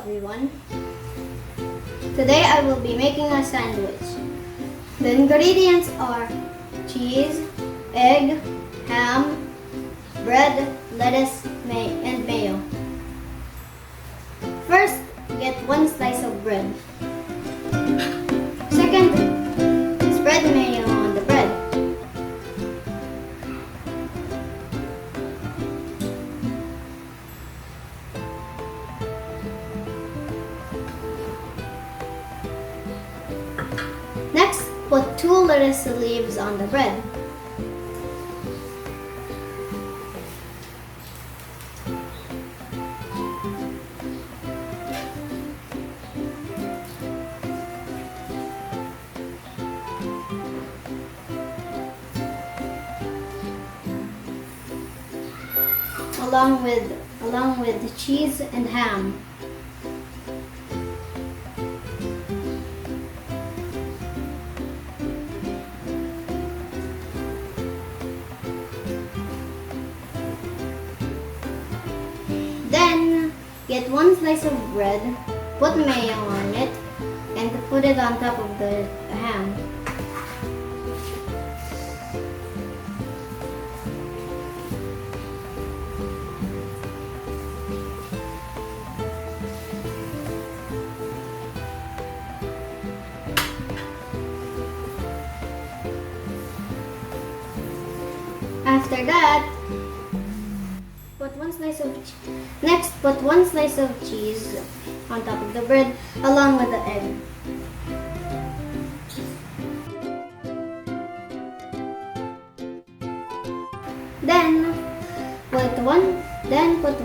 everyone. Today I will be making a sandwich. The ingredients are cheese, egg, ham, bread, lettuce, and mayo. First, get one slice of bread. Second, spread mayo on the bread. Next, put 2 lettuce leaves on the bread. Along with the cheese and ham. Then get 1 slice of bread, put mayo on it, and put it on top of the ham. After that, put 1 slice of put 1 slice of cheese on top of the bread along with the egg. Then put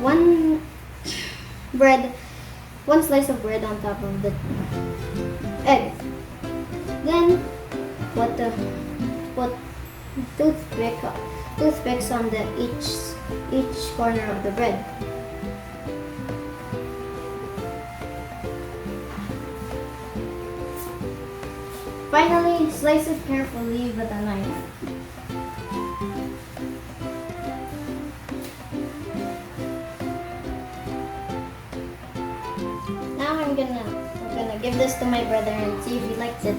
one slice of bread on top of the egg. Then put toothpicks on each corner of the bread. Finally, slice it carefully with a knife. Now I'm gonna give this to my brother and see if he likes it.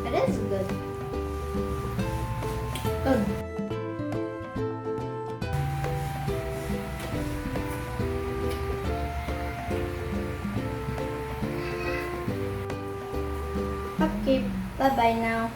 It is good. Good. Okay, bye-bye now.